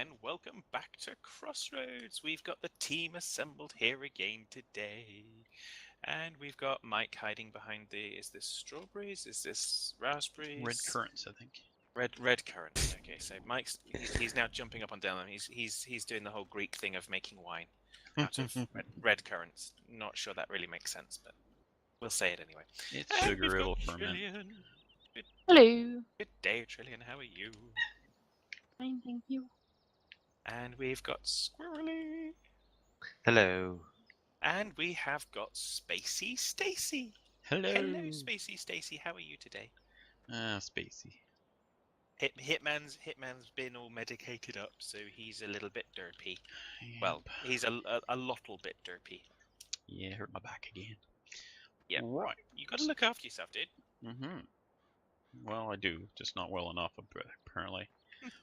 and welcome back to Crossroads. We've got the team assembled here again today. And we've got Mike hiding behind the... Is this strawberries? Is this raspberries? Red currants, I think. Red currants. Okay, so Mike's... He's now jumping up and down. He's doing the whole Greek thing of making wine out of red currants. Not sure that really makes sense, but we'll say it anyway. It's sugar, it'll ferment. Hello. Good day, Trillian. How are you? Fine, thank you. And we've got Squirrely. Hello. And we have got Spacey Stacy. Hello. Hello, Spacey Stacy. How are you today? Spacey. Hitman's been all medicated up, so he's a little bit derpy. Yep. Well, he's a little bit derpy. Yeah, hurt my back again. Yeah. Right. You got to look after yourself, dude. Mm-hmm. Well, I do, just not well enough, apparently.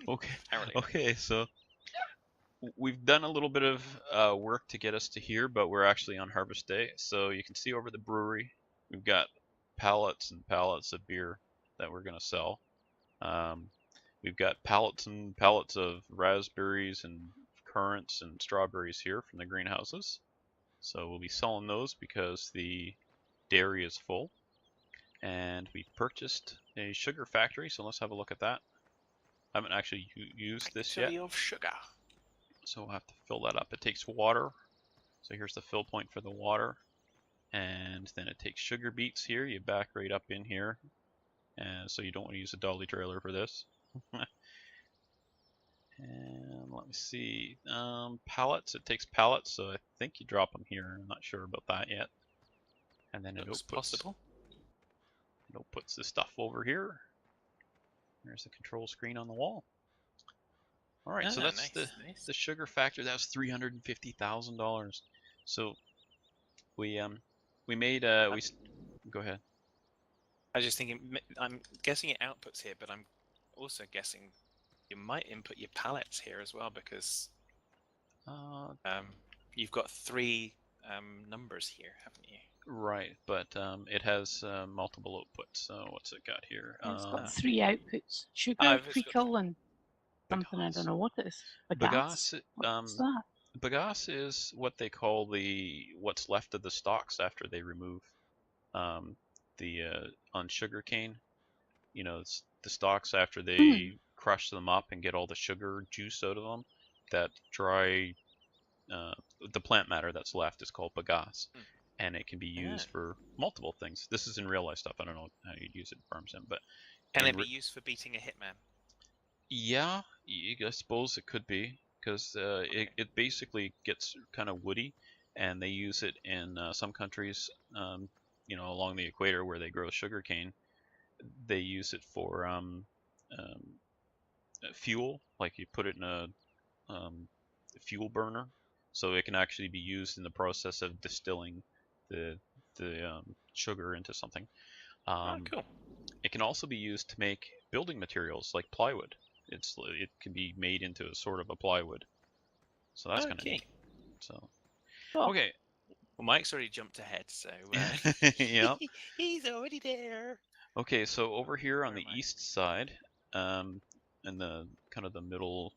Okay. Apparently. Okay, so we've done a little bit of work to get us to here, but we're actually on harvest day. So you can see over the brewery, we've got pallets and pallets of beer that we're going to sell. We've got pallets and pallets of raspberries and currants and strawberries here from the greenhouses. So we'll be selling those because the dairy is full. And we've purchased a sugar factory, so let's have a look at that. I haven't actually used this yet. Of sugar. So we'll have to fill that up. It takes water. So here's the fill point for the water. And then it takes sugar beets here. You back right up in here. And so you don't want to use a dolly trailer for this. And let me see. Pallets. It takes pallets, so I think you drop them here. I'm not sure about that yet. And then it possible. It puts the stuff over here. There's the control screen on the wall. All right, so that's nice. the sugar factor. That was $350,000. So we made go ahead. I was just thinking. I'm guessing it outputs here, but I'm also guessing you might input your pallets here as well because you've got three numbers here, haven't you? Right, but it has multiple outputs. So what's it got here? It's got three outputs: sugar, it's treacle, and something. I don't know what it is. Bagasse. What's that? Bagasse is what they call what's left of the stalks after they remove on sugarcane. You know, it's the stalks after they crush them up and get all the sugar juice out of them. That dry, the plant matter that's left is called bagasse. And it can be used for multiple things. This is in real life stuff. I don't know how you'd use it in farm sim, but can it be used for beating a hitman? Yeah, I suppose it could be because it basically gets kind of woody, and they use it in some countries, you know, along the equator where they grow sugarcane. They use it for fuel, like you put it in a fuel burner, so it can actually be used in the process of distilling the sugar into something. Cool. It can also be used to make building materials like plywood. It can be made into a sort of a plywood. So that's kind of neat. So okay. Well, Mike's already jumped ahead, so yeah. He's already there. Okay, so over here on the east side, in the kind of the middle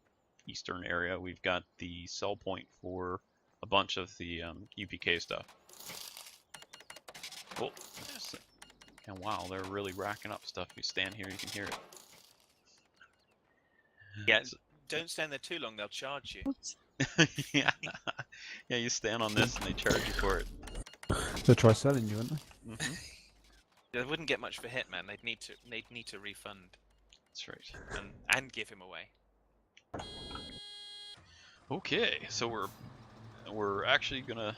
eastern area, we've got the sell point for a bunch of the UPK stuff. Oh, and wow, they're really racking up stuff. You stand here, you can hear it. Yeah, don't stand there too long, they'll charge you. Yeah. Yeah, you stand on this and they charge you for it. They'll try selling you, won't they? Mm-hmm. They wouldn't get much for Hitman, they'd need to refund. That's right. And give him away. Okay, so we're actually gonna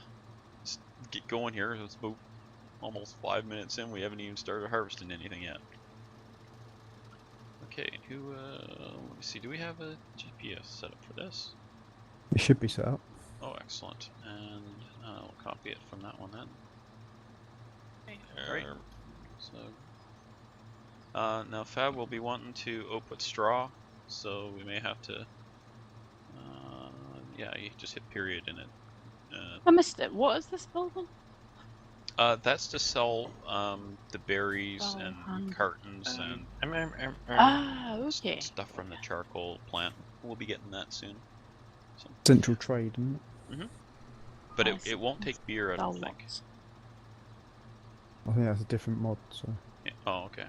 get going here. It's about almost 5 minutes in. We haven't even started harvesting anything yet. Okay, let me see. Do we have a GPS set up for this? It should be set up. Oh, excellent. And we'll copy it from that one then. All right. So now Fab will be wanting to output straw, so we may have to. Yeah, you just hit period in it. I missed it. What is this building? That's to sell the berries and cartons and okay. stuff from the charcoal plant. we'll be getting that soon. So, Central trade, isn't it? but I see. it won't take beer, I Dull don't think. ones. I think that's a different mod, so. Yeah. Oh, okay.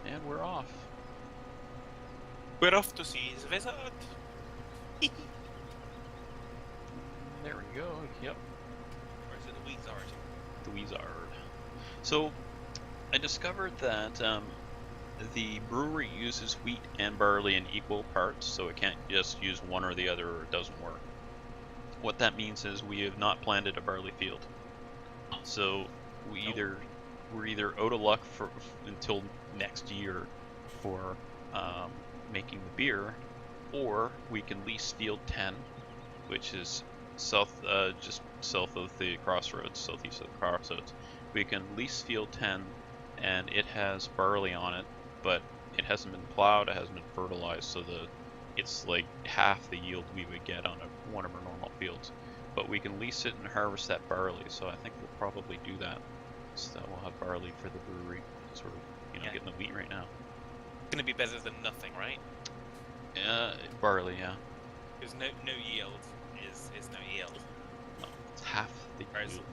And we're off. We're off to see his wizard. There we go. Yep. Or is it the wizard? The Wizard. So, I discovered that the brewery uses wheat and barley in equal parts, so it can't just use one or the other or it doesn't work. What that means is we have not planted a barley field. So we're either out of luck until next year for making the beer, or we can lease field 10, which is just south of the crossroads, southeast of the crossroads. We can lease field 10, and it has barley on it, but it hasn't been plowed, it hasn't been fertilized, so it's like half the yield we would get on one of our normal fields. But we can lease it and harvest that barley, so I think we'll probably do that. So that we'll have barley for the brewery. Sort of, getting the wheat right now. It's gonna be better than nothing, right? Barley, yeah. Because no yield is no yield. No, it's half the Whereas- yield.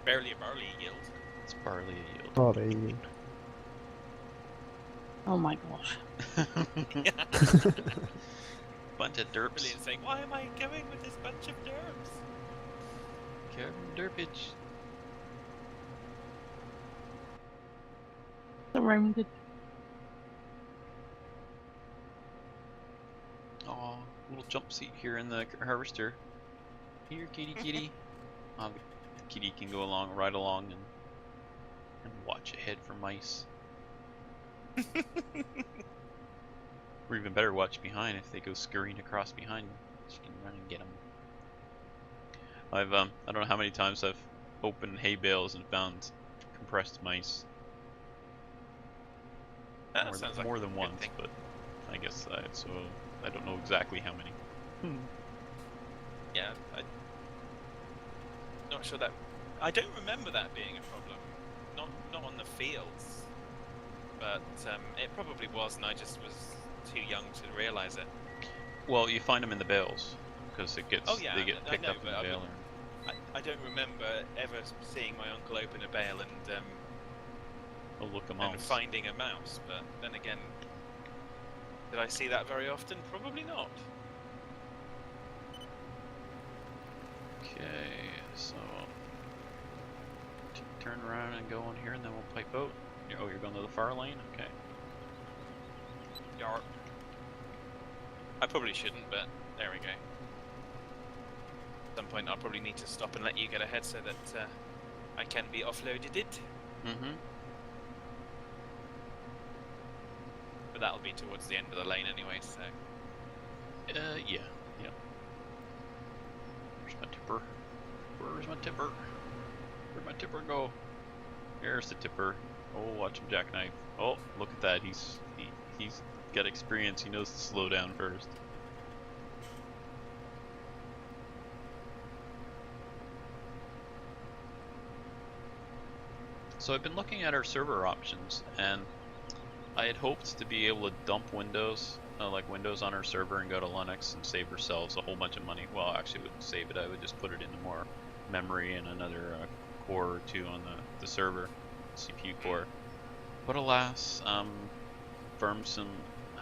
Barely a barley yield. It's barley a yield. Oh, there you Oh my gosh. Bunch of derps. Brilliant, saying, why am I going with this bunch of derps? Carbon derpage. Surrounded. Oh, little jump seat here in the harvester. Here, kitty, kitty. The kitty can go along, ride along, and watch ahead for mice. Or even better, watch behind if they go scurrying across behind you. She can run and get them. I don't know how many times I've opened hay bales and found compressed mice. That sounds like more a than good once, thing. but I guess so. I don't know exactly how many. Yeah, I'm not sure that. I don't remember that being a problem. Not on the fields, but it probably was, and I just was too young to realise it. Well, you find them in the bales because they get I picked know, up in but the I bale. mean, I don't remember ever seeing my uncle open a bale and Look them and out. finding a mouse. But then again, did I see that very often? Probably not. Okay, so turn around and go on here, and then we'll pipe out. Oh, you're going to the far lane? Okay. Yarp. I probably shouldn't, but there we go. At some point, I'll probably need to stop and let you get ahead so that I can be offloaded. Mm-hmm. But that'll be towards the end of the lane anyway, so. Yeah. Where's my tipper? Where's my tipper? Where'd my tipper go? There's the tipper. Oh, watch him jackknife. Oh, look at that. He's got experience. He knows to slow down first. So I've been looking at our server options, and I had hoped to be able to dump Windows, like Windows on our server and go to Linux and save ourselves a whole bunch of money. Well, actually, I wouldn't save it. I would just put it into more memory and another core or two on the server, CPU core. But alas, FarmSim,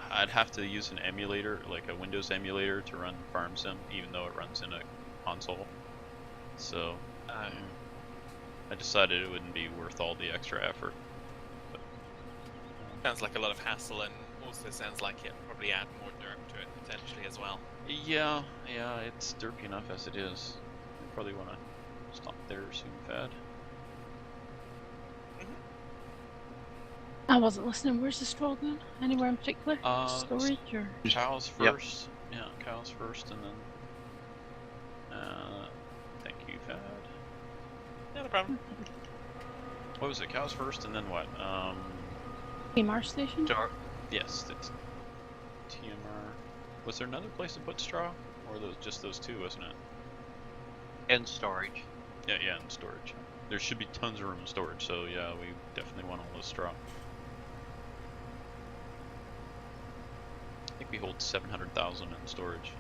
I'd have to use an emulator, like a Windows emulator, to run FarmSim, even though it runs in a console. So I decided it wouldn't be worth all the extra effort. But, Sounds like a lot of hassle, and also sounds like it probably add more derp to it potentially as well. yeah, it's derpy enough as it is. I probably want to stop there soon, Fad. I wasn't listening. Where's the straw going? Anywhere in particular? Storage or? Cows Yep. first. Yeah, cows first, and then. Thank you, Fad. Not a problem. What was it? Cows first, and then what? TMR station? Yes, it's TMR. Was there another place to put straw, or just those two, wasn't it? And storage. Yeah, and storage. There should be tons of room in storage, so yeah, we definitely want all the straw. think we hold 700,000 in storage.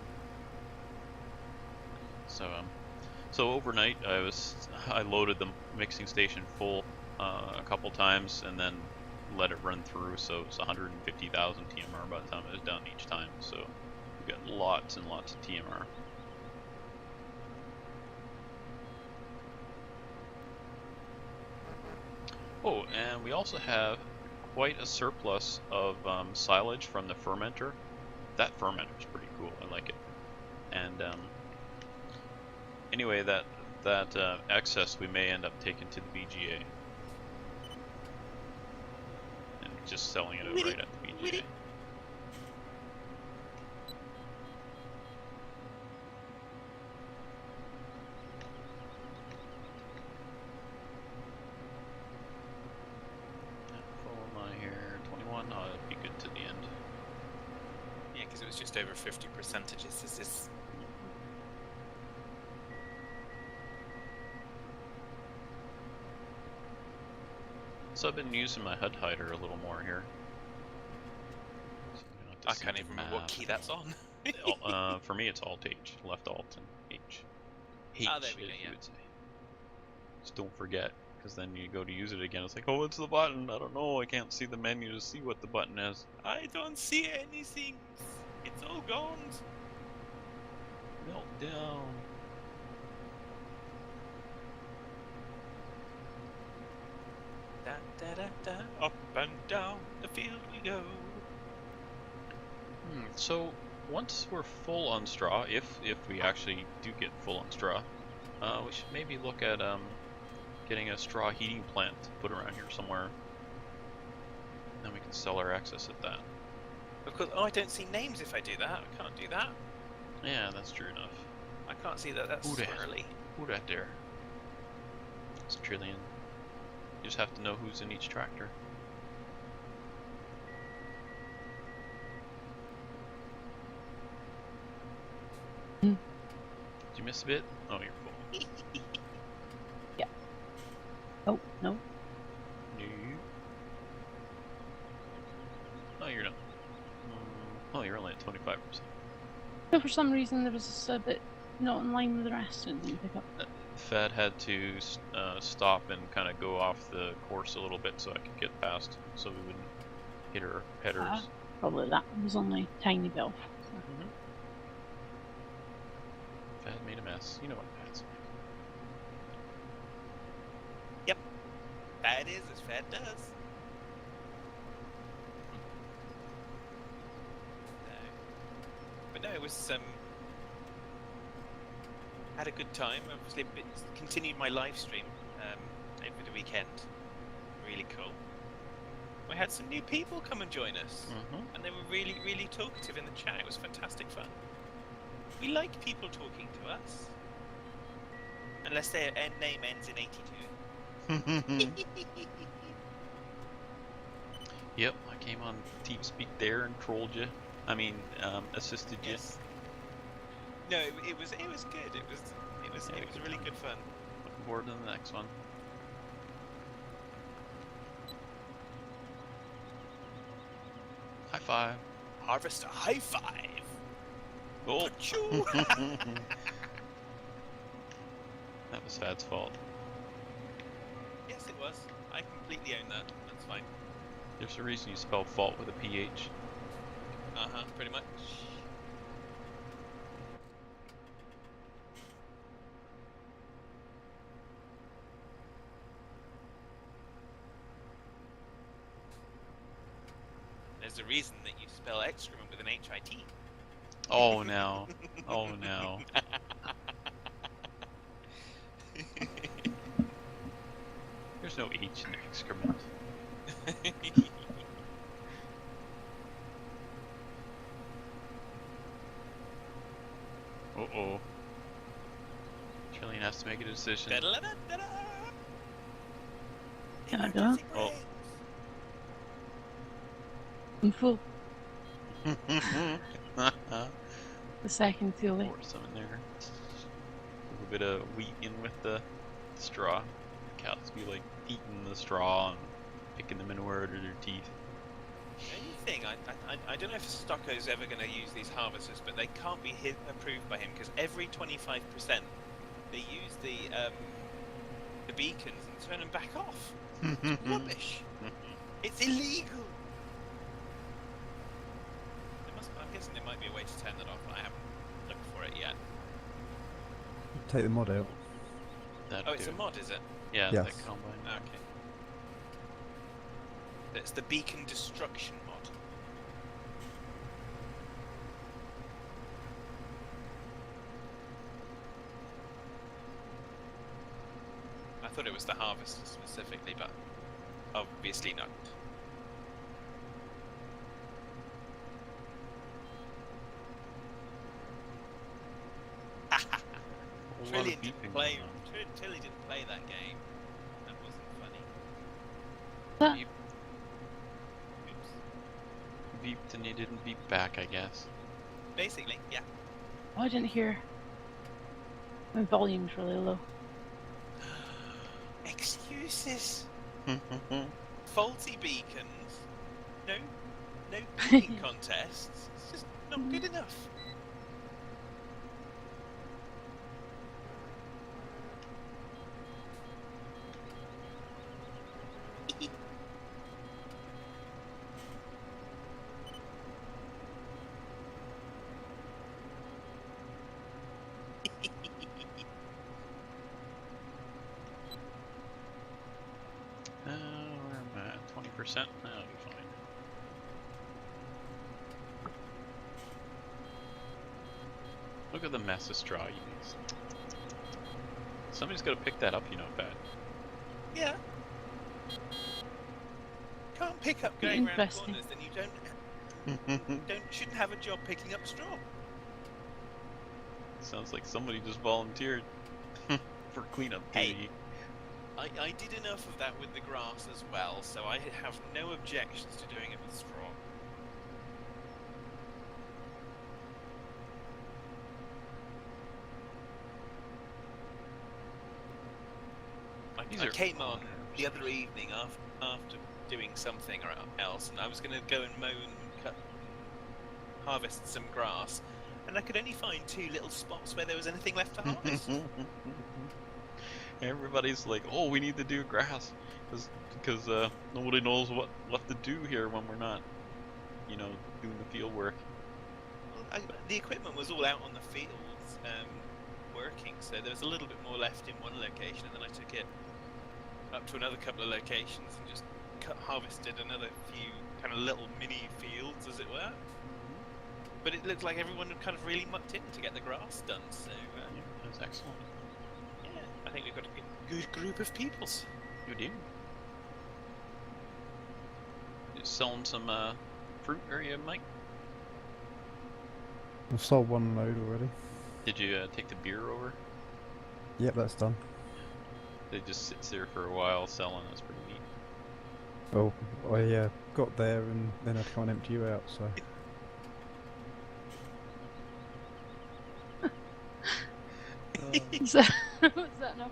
So overnight I loaded the mixing station full a couple times and then let it run through, so it's 150,000 TMR by the time it was done each time. So we got lots and lots of TMR. Oh, and we also have quite a surplus of silage from the fermenter. That fermenter is pretty cool. I like it. And anyway, that excess we may end up taking to the BGA and just selling it right at the BGA. Full am I here? 21. Oh, that'd be good to the end. Yeah, because it was just over 50 percentages. This is. So I've been using my HUD hider a little more here. So you don't have to I see can't the even remember what map. key that's on. For me, it's Alt H, left Alt and H. H, Ah, there we go, as you yeah. would say. Just don't forget, because then you go to use it again. It's like, oh, it's the button. I don't know. I can't see the menu to see what the button is. I don't see anything. It's all gone. Meltdown. Da da da da. Up and down the field we go. So once we're full on straw, if we actually do get full on straw, we should maybe look at getting a straw heating plant put around here somewhere. Then we can sell our excess at that. Of course. Oh, I don't see names if I do that. I can't do that. Yeah, that's true enough. I can't see that. That's Who dat? early. Who that there? It's a trillion. You just have to know who's in each tractor. Did you miss a bit? Oh, you're full. Yeah. Oh, no. No. Oh, you're not. Oh, you're only at 25%. But for some reason there was a bit not in line with the rest and didn't pick up. Fed had to stop and kind of go off the course a little bit so I could get past, so we wouldn't hit our headers. Probably that was only a tiny bit off. Fed made a mess. You know what Fed's like. Yep. That is as Fed does. No. But no, it was had a good time. Obviously, continued my live stream over the weekend. Really cool. We had some new people come and join us, and they were really, really talkative in the chat. It was fantastic fun. We like people talking to us, unless their name ends in 82. Yep, I came on TeamSpeak there and trolled you. I mean, assisted you. Yes. No, it was good. It was really good fun. Looking forward to the next one. High five. Harvester high five. Oh. Achoo. That was Fad's fault. Yes, it was. I completely own that. That's fine. There's a reason you spell fault with a PH. Pretty much. There's a reason that you spell excrement with an HIT. Oh no. Oh no. There's no H in excrement. Uh-oh. Trillian has to make a decision. Da-da-da-da-da. Can I do Emergency it? Oh. brakes. I'm full. Pour The second too late. some in there. A little bit of wheat in with the straw. The cows be like eating the straw and picking the manure out of their teeth. The only thing, I don't know if Stocko's ever going to use these harvesters, but they can't be approved by him because every 25% they use the beacons and turn them back off. It's rubbish. It's illegal. I'm guessing there might be a way to turn that off, but I haven't looked for it yet. Take the mod out. That'd Oh, it's do. a mod, is it? Yeah, Yes. that combine. Okay. It's the beacon destruction mod. I thought it was the harvester specifically, but obviously not. A lot of Trillion beeping didn't play. going on. Tilly didn't play that game. That wasn't funny. That- Beep. Oops. Beeped and you didn't beep back, I guess. Basically, yeah. Oh, I didn't hear. My volume's really low. Excuses. Faulty beacons. No beacon contests. It's just not good enough. Where am I at? 20%? That'll be fine. Look at the mess of straw you mixed. Somebody's got to pick that up, you know, Pat. Yeah. Can't pick up going around Interesting. corners, then you shouldn't have a job picking up straw. Sounds like somebody just volunteered for cleanup Hey. duty. I did enough of that with the grass as well, so I have no objections to doing it with straw. These I are came on honor the other evening after doing something or else, and I was going to go and mow and harvest some grass, and I could only find 2 little spots where there was anything left to harvest. Everybody's like, oh, we need to do grass because nobody knows what left to do here when we're not, you know, doing the field work. Well, the equipment was all out on the fields working, so there was a little bit more left in one location, and then I took it up to another couple of locations and just harvested another few kind of little mini fields, as it were. But it looked like everyone had kind of really mucked in to get the grass done, so Yeah, that's excellent. yeah, I think we've got a good group of peoples. You do. You selling some fruit, are you, Mike? I've sold one load already. Did you take the beer over? Yep, that's done. They just sits there for a while selling. That's pretty neat. Well, I got there and then I had to come and empty you out, so. Is that, was that enough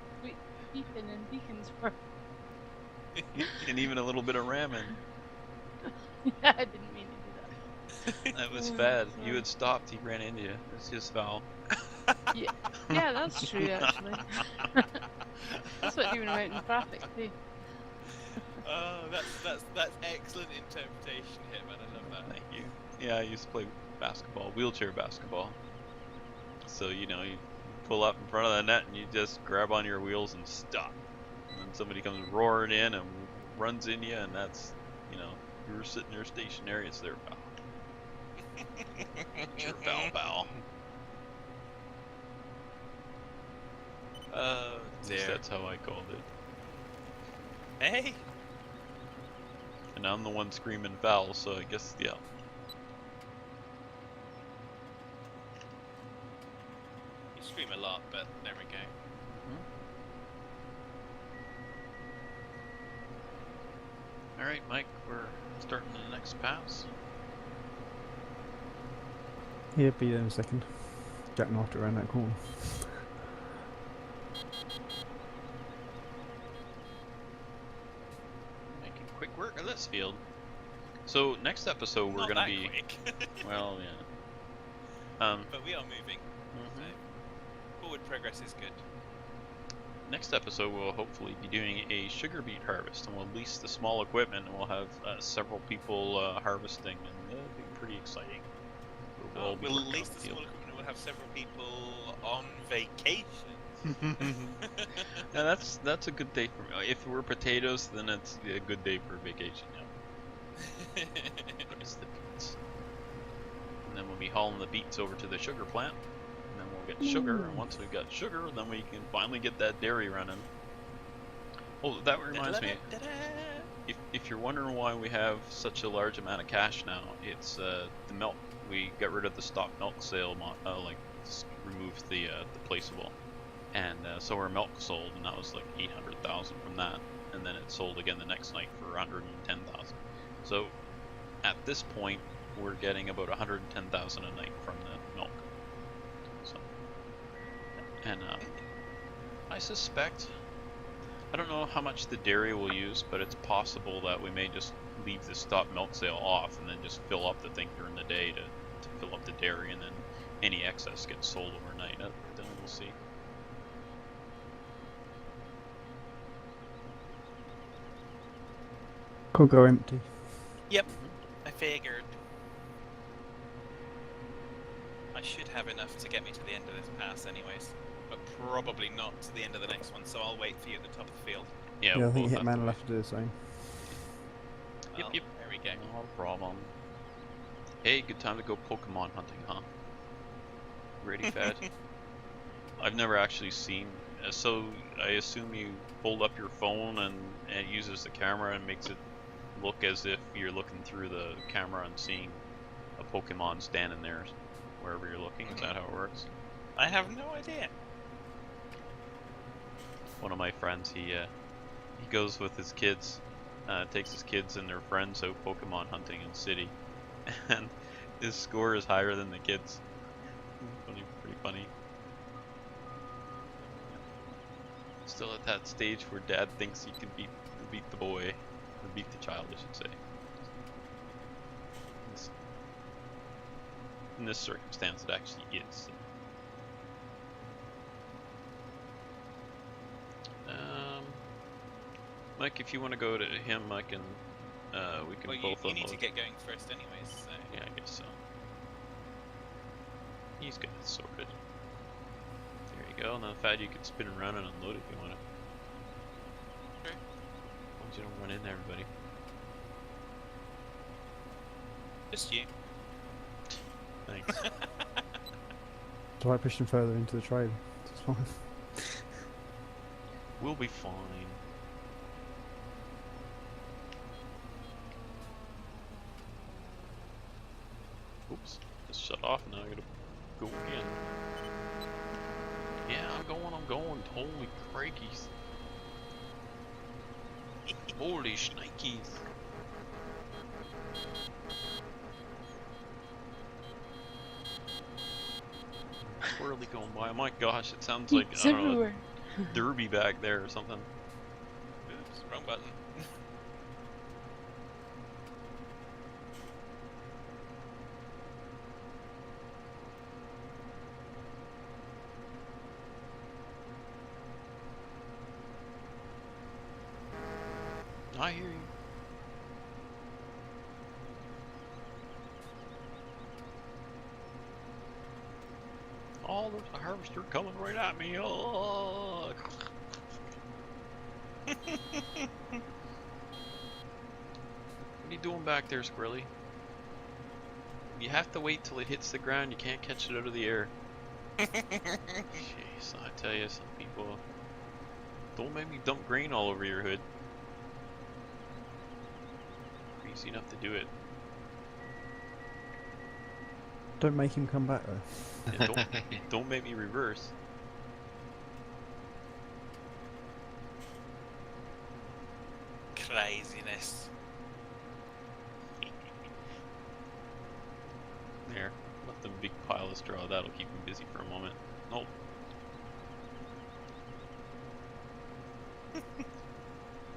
beacon and beacons for? And even a little bit of ramen. Yeah, I didn't mean to do that. That was Oh, bad. sorry. You had stopped. He ran into you. It's his foul. Yeah, that's true actually. That's what doing out in traffic too. Oh, that's excellent interpretation here, man. I love that. Thank you. Yeah, I used to play basketball, wheelchair basketball. So, you know, you pull up in front of the net and you just grab on your wheels and stop. And then somebody comes roaring in and runs in you, and that's, you know, you're sitting there stationary, it's their foul. It's your foul, pal. Oh At least dear. that's how I called it. Hey. And I'm the one screaming foul, so I guess, yeah. You scream a lot, but there we go. Alright, Mike, we're starting the next pass. Yeah, be there in a second. Jack knocked it around that corner. Making quick work of this field. So next episode we're Not gonna that be quick. well, yeah. But we are moving. Mhm. So forward progress is good. Next episode we'll hopefully be doing a sugar beet harvest, and we'll lease the small equipment, and we'll have several people harvesting, and it'll be pretty exciting. We'll all be We'll working on lease the the field. small equipment. We'll have several people on vacation. Now that's a good day for me. If we're potatoes, then it's a good day for vacation. Yeah. But it's the beets, and then we'll be hauling the beets over to the sugar plant, and then we'll get sugar. And once we've got sugar, then we can finally get that dairy running. Oh, that reminds me. If you're wondering why we have such a large amount of cash now, it's the milk. We got rid of the stock milk sale, removed the placeable, and so our milk sold, and that was like 800,000 from that, and then it sold again the next night for 110,000. So at this point, we're getting about 110,000 a night from the milk. So, and I suspect. I don't know how much the dairy will use, but it's possible that we may just leave the stock milk sale off and then just fill up the thing during the day to fill up the dairy, and then any excess gets sold overnight. Then we'll see. Could go empty. Yep, I figured. I should have enough to get me to the end of this pass anyways, but probably not to the end of the next one, so I'll wait for you at the top of the field. Yeah, Yeah, I we'll think both have Hitman to will wait. have to do the same. Well, Yep. there we go. No problem. Hey, good time to go Pokemon hunting, huh? Ready, Fad? I've never actually seen. So I assume you hold up your phone and it uses the camera and makes it look as if you're looking through the camera and seeing a Pokemon standing there wherever you're looking. Is that how it works? I have no idea. One of my friends, he goes with his kids, takes his kids and their friends out Pokemon hunting in the city, and his score is higher than the kids. Pretty funny. Still at that stage where dad thinks he can beat the boy, or beat the child, I should say. In this circumstance, it actually is. Mike, if you want to go to him, I can. We can Well, both you need unload. to get going first anyways, so... Yeah, I guess so. He's got it sorted. There you go. Now, Fad, you can spin around and unload if you want to. Sure. As long as you don't run into everybody. Just you. Thanks. Do I push them further into the trail? It's fine. We'll be fine. Oops, just shut off, now I gotta go again. Yeah, I'm going. Holy crikeys. Holy shnikes. Squirrely going by. My gosh, it sounds like, It's I don't know, everywhere. derby back there or something. Oops, wrong button. I hear you. Oh, there's a harvester coming right at me. Oh. What are you doing back there, Squirrely? You have to wait till it hits the ground. You can't catch it out of the air. Jeez, I tell you, some people... Don't make me dump grain all over your hood. Easy enough to do it. Don't make him come back though. Yeah, don't make me reverse. Craziness. There. Left them a big pile of straw. That'll keep him busy for a moment. Nope.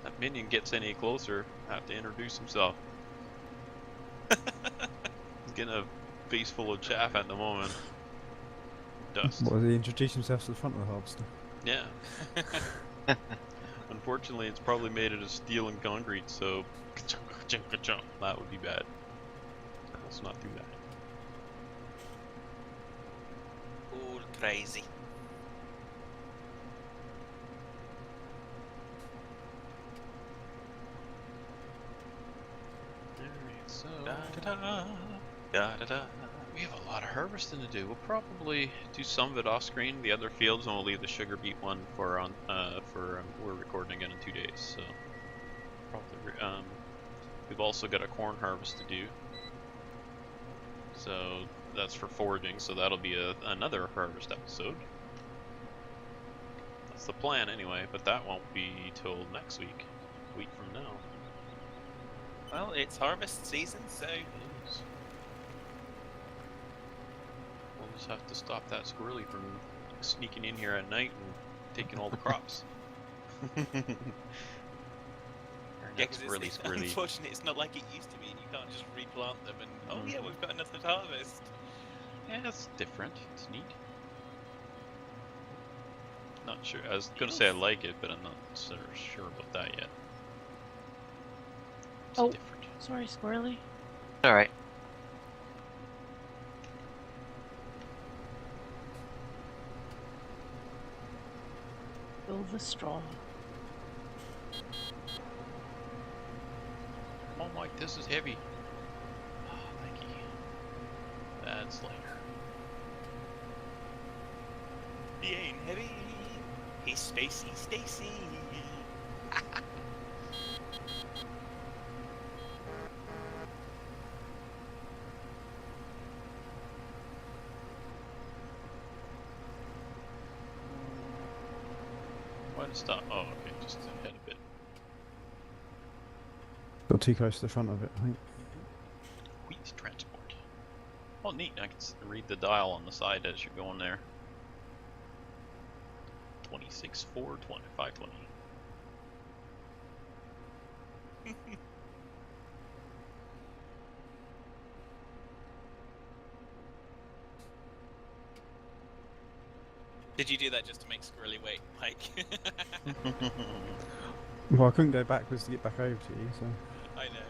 That minion gets any closer, I have to introduce himself. getting a face full of chaff at the moment. Dust. What, he introduced himself to the front of the harvester? Yeah. Unfortunately, it's probably made out of steel and concrete, so that would be bad. Let's not do that. All crazy. Alright, so Da da da. Da da da. we have a lot of harvesting to do. We'll probably do some of it off screen, the other fields, and we'll leave the sugar beet one for we're recording again in 2 days. So probably we've also got a corn harvest to do. So that's for foraging. So that'll be another harvest episode. That's the plan anyway, but that won't be till next week, a week from now. Well, it's harvest season, so We'll just have to stop that squirrely from sneaking in here at night and taking all the crops. yeah, because really it's squirrely. unfortunately it's not like it used to be. You can't just replant them and oh yeah, we've got another harvest. Yeah, it's different. It's neat. Not sure. I was gonna say I like it, but I'm not sure about that yet. It's Oh. different. Sorry, squirrely. Alright. Fill the straw. Come on, Mike. This is heavy. Oh, thank you. That's lighter. He ain't heavy. He's Stacy. Why did it stop? Oh, okay. Just ahead a bit. Got too close to the front of it, I think. Wheat transport. Oh, neat. I can read the dial on the side as you're going there. 26, 4, 20, 520. Did you do that just to make Squirrely wait, Mike? Well, I couldn't go backwards to get back over to you, so... I know.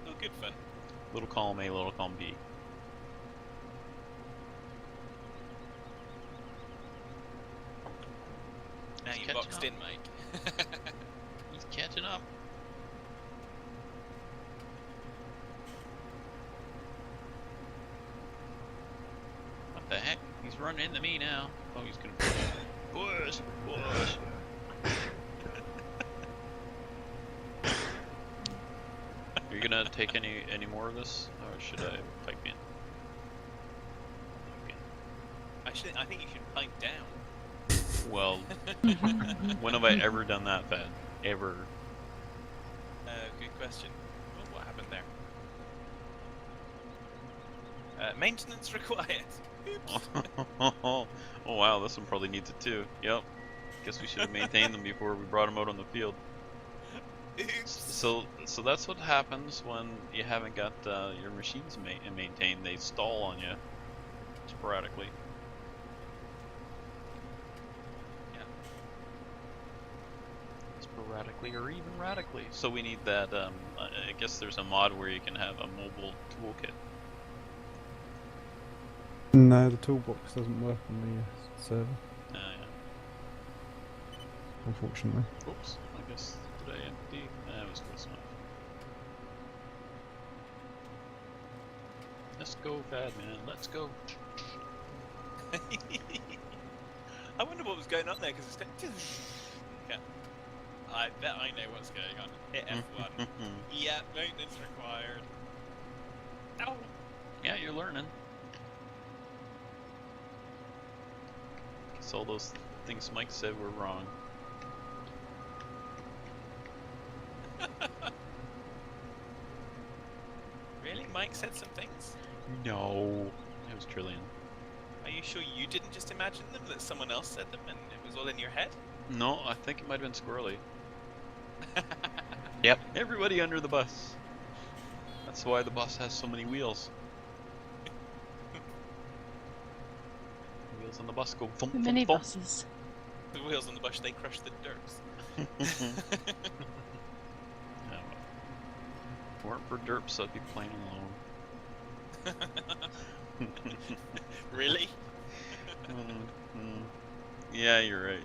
Oh, good fun. Little column A, little column B. Now He's you catching boxed up. in, Mike. He's catching up. What the heck? He's running into me now. Oh, he's gonna push. Are you gonna take any more of this, or should I pipe in? Actually, I think you should pipe down. Well, when have I ever done that, Fed? Ever? Good question. Oh, what happened there? Maintenance required. Oops. Oh wow, this one probably needs it too. Yep. Guess we should have maintained them before we brought them out on the field. Oops. So that's what happens when you haven't got your machines maintained. They stall on you sporadically. Yeah. Sporadically or even radically. So we need that. I guess there's a mod where you can have a mobile toolkit. No, the toolbox doesn't work on the server, Yeah. unfortunately. Oops. I guess did I empty? That was close enough. Let's go, Fad Man. Let's go. I wonder what was going on there because it's yeah. I bet I know what's going on. Hit F1. Yeah, maintenance required. No. Yeah, you're learning. So all those things Mike said were wrong. Really? Mike said some things? No, it was Trillion. Are you sure you didn't just imagine them, that someone else said them and it was all in your head? No, I think it might have been Squirrely. Yep. Everybody under the bus. That's why the bus has so many wheels. Wheels on the bus go thump, The thump, thump. minibuses. The wheels on the bus, they crush the dirt. Yeah, well, if it weren't for derps, I'd be playing alone. Really? Yeah, you're right.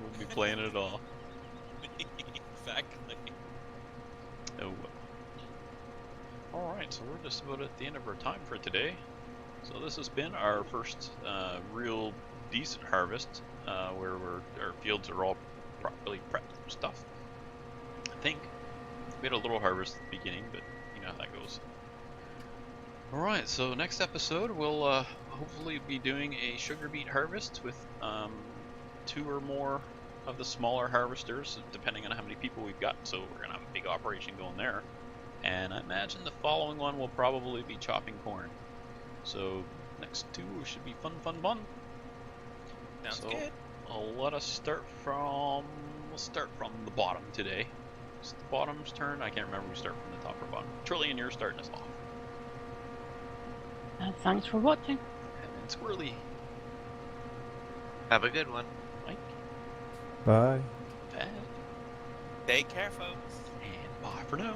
Wouldn't be playing it at all. Exactly. Oh well. Alright, so we're just about at the end of our time for today. So this has been our first real decent harvest, where our fields are all properly prepped for stuff. I think we had a little harvest at the beginning, but you know how that goes. Alright, so next episode we'll hopefully be doing a sugar beet harvest with 2 or more of the smaller harvesters, depending on how many people we've got. So we're gonna have a big operation going there. And I imagine the following one will probably be chopping corn. So next 2 should be fun. Sounds So good. let us start from. We'll start from the bottom today. It's the bottom's turn. I can't remember if we start from the top or bottom. Trillian, you're starting us off. Thanks for watching. And then Squirrely, Have a good one. Mike, Bye. Pat, Take care, folks. and bye for now.